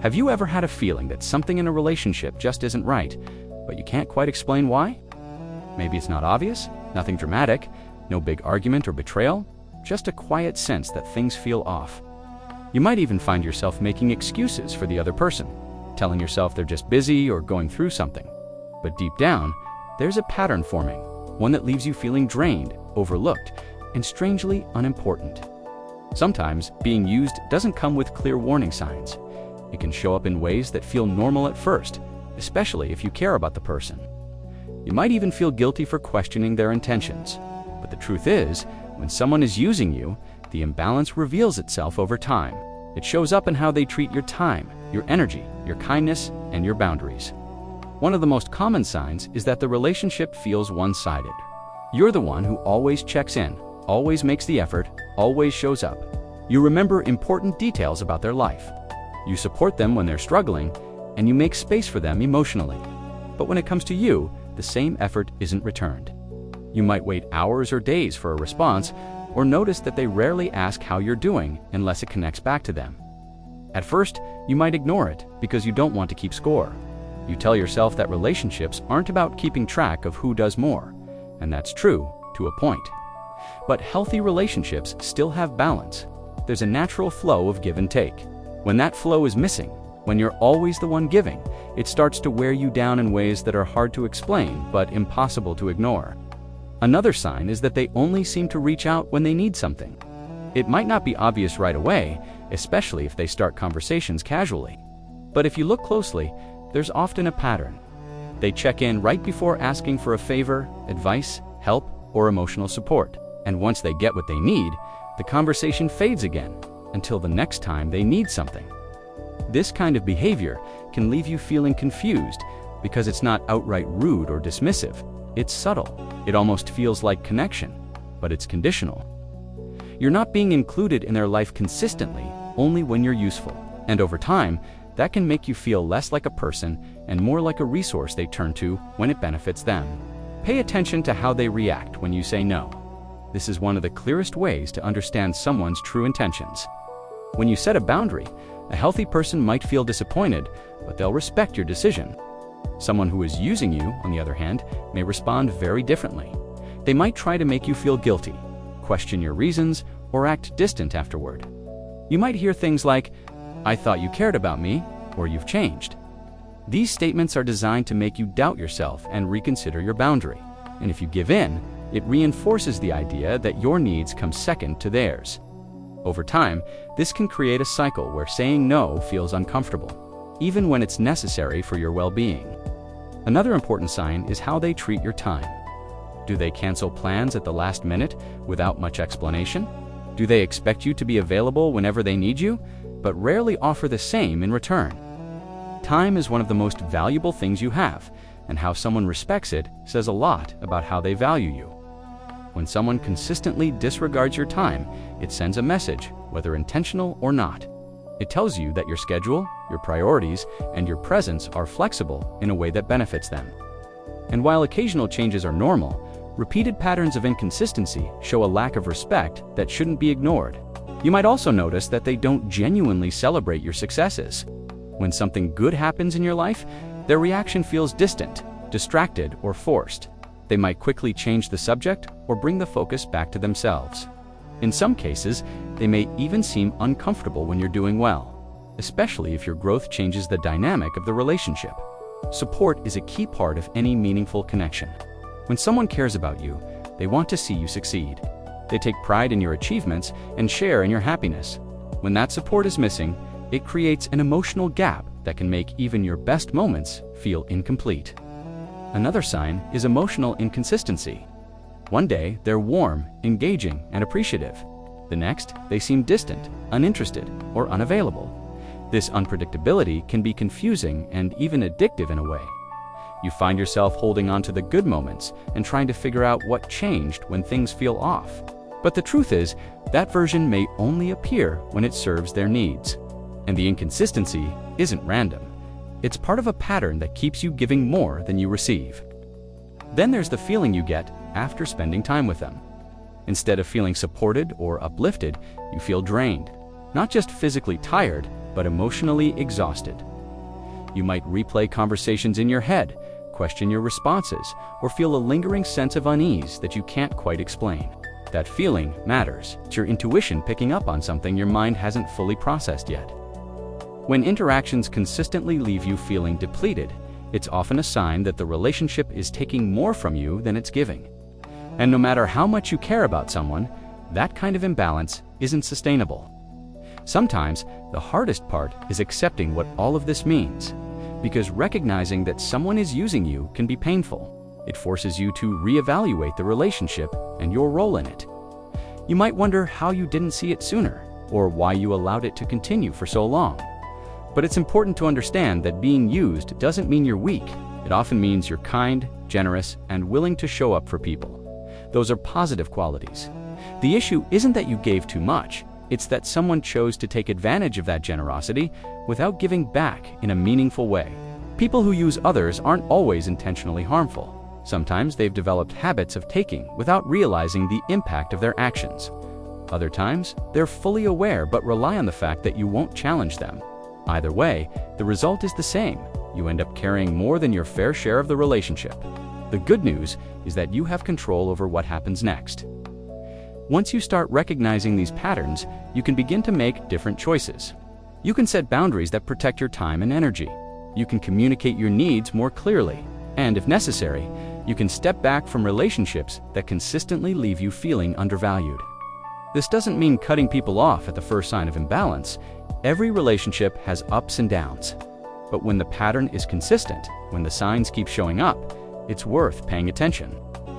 Have you ever had a feeling that something in a relationship just isn't right, but you can't quite explain why? Maybe it's not obvious, nothing dramatic, no big argument or betrayal, just a quiet sense that things feel off. You might even find yourself making excuses for the other person, telling yourself they're just busy or going through something. But deep down, there's a pattern forming, one that leaves you feeling drained, overlooked, and strangely unimportant. Sometimes being used doesn't come with clear warning signs. It can show up in ways that feel normal at first, especially if you care about the person. You might even feel guilty for questioning their intentions. But the truth is, when someone is using you, the imbalance reveals itself over time. It shows up in how they treat your time, your energy, your kindness, and your boundaries. One of the most common signs is that the relationship feels one-sided. You're the one who always checks in, always makes the effort, always shows up. You remember important details about their life. You support them when they're struggling, and you make space for them emotionally. But when it comes to you, the same effort isn't returned. You might wait hours or days for a response, or notice that they rarely ask how you're doing unless it connects back to them. At first, you might ignore it because you don't want to keep score. You tell yourself that relationships aren't about keeping track of who does more, and that's true to a point. But healthy relationships still have balance. There's a natural flow of give and take. When that flow is missing, when you're always the one giving, it starts to wear you down in ways that are hard to explain but impossible to ignore. Another sign is that they only seem to reach out when they need something. It might not be obvious right away, especially if they start conversations casually. But if you look closely, there's often a pattern. They check in right before asking for a favor, advice, help, or emotional support. And once they get what they need, the conversation fades again until the next time they need something. This kind of behavior can leave you feeling confused because it's not outright rude or dismissive. It's subtle. It almost feels like connection, but it's conditional. You're not being included in their life consistently, only when you're useful. And over time, that can make you feel less like a person and more like a resource they turn to when it benefits them. Pay attention to how they react when you say no. This is one of the clearest ways to understand someone's true intentions. When you set a boundary, a healthy person might feel disappointed, but they'll respect your decision. Someone who is using you, on the other hand, may respond very differently. They might try to make you feel guilty, question your reasons, or act distant afterward. You might hear things like, "I thought you cared about me," or "You've changed." These statements are designed to make you doubt yourself and reconsider your boundary. And if you give in, it reinforces the idea that your needs come second to theirs. Over time, this can create a cycle where saying no feels uncomfortable, even when it's necessary for your well-being. Another important sign is how they treat your time. Do they cancel plans at the last minute without much explanation? Do they expect you to be available whenever they need you, but rarely offer the same in return? Time is one of the most valuable things you have, and how someone respects it says a lot about how they value you. When someone consistently disregards your time, it sends a message, whether intentional or not. It tells you that your schedule, your priorities, and your presence are flexible in a way that benefits them. And while occasional changes are normal, repeated patterns of inconsistency show a lack of respect that shouldn't be ignored. You might also notice that they don't genuinely celebrate your successes. When something good happens in your life, their reaction feels distant, distracted, or forced. They might quickly change the subject or bring the focus back to themselves. In some cases, they may even seem uncomfortable when you're doing well, especially if your growth changes the dynamic of the relationship. Support is a key part of any meaningful connection. When someone cares about you, they want to see you succeed. They take pride in your achievements and share in your happiness. When that support is missing, it creates an emotional gap that can make even your best moments feel incomplete. Another sign is emotional inconsistency. One day, they're warm, engaging, and appreciative. The next, they seem distant, uninterested, or unavailable. This unpredictability can be confusing and even addictive in a way. You find yourself holding on to the good moments and trying to figure out what changed when things feel off. But the truth is, that version may only appear when it serves their needs. And the inconsistency isn't random. It's part of a pattern that keeps you giving more than you receive. Then there's the feeling you get after spending time with them. Instead of feeling supported or uplifted, you feel drained. Not just physically tired, but emotionally exhausted. You might replay conversations in your head, question your responses, or feel a lingering sense of unease that you can't quite explain. That feeling matters. It's your intuition picking up on something your mind hasn't fully processed yet. When interactions consistently leave you feeling depleted, it's often a sign that the relationship is taking more from you than it's giving. And no matter how much you care about someone, that kind of imbalance isn't sustainable. Sometimes, the hardest part is accepting what all of this means, because recognizing that someone is using you can be painful. It forces you to reevaluate the relationship and your role in it. You might wonder how you didn't see it sooner, or why you allowed it to continue for so long. But it's important to understand that being used doesn't mean you're weak. It often means you're kind, generous, and willing to show up for people. Those are positive qualities. The issue isn't that you gave too much, it's that someone chose to take advantage of that generosity without giving back in a meaningful way. People who use others aren't always intentionally harmful. Sometimes they've developed habits of taking without realizing the impact of their actions. Other times, they're fully aware but rely on the fact that you won't challenge them. Either way, the result is the same. You end up carrying more than your fair share of the relationship. The good news is that you have control over what happens next. Once you start recognizing these patterns, you can begin to make different choices. You can set boundaries that protect your time and energy. You can communicate your needs more clearly. And if necessary, you can step back from relationships that consistently leave you feeling undervalued. This doesn't mean cutting people off at the first sign of imbalance. Every relationship has ups and downs. But when the pattern is consistent, when the signs keep showing up, it's worth paying attention.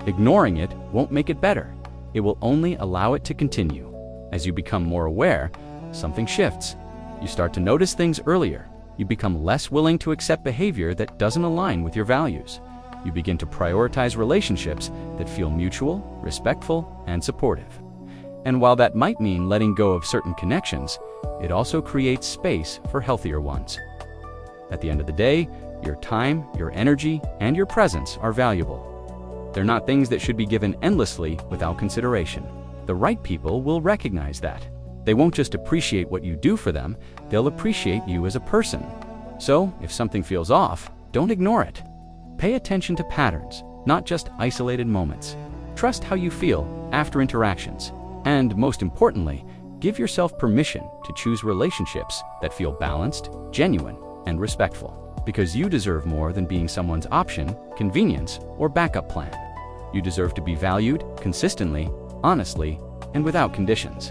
Ignoring it won't make it better. It will only allow it to continue. As you become more aware, something shifts. You start to notice things earlier. You become less willing to accept behavior that doesn't align with your values. You begin to prioritize relationships that feel mutual, respectful, and supportive. And while that might mean letting go of certain connections, it also creates space for healthier ones. At the end of the day, your time, your energy, and your presence are valuable. They're not things that should be given endlessly without consideration. The right people will recognize that. They won't just appreciate what you do for them, they'll appreciate you as a person. So, if something feels off, don't ignore it. Pay attention to patterns, not just isolated moments. Trust how you feel after interactions. And most importantly, give yourself permission to choose relationships that feel balanced, genuine, and respectful. Because you deserve more than being someone's option, convenience, or backup plan. You deserve to be valued consistently, honestly, and without conditions.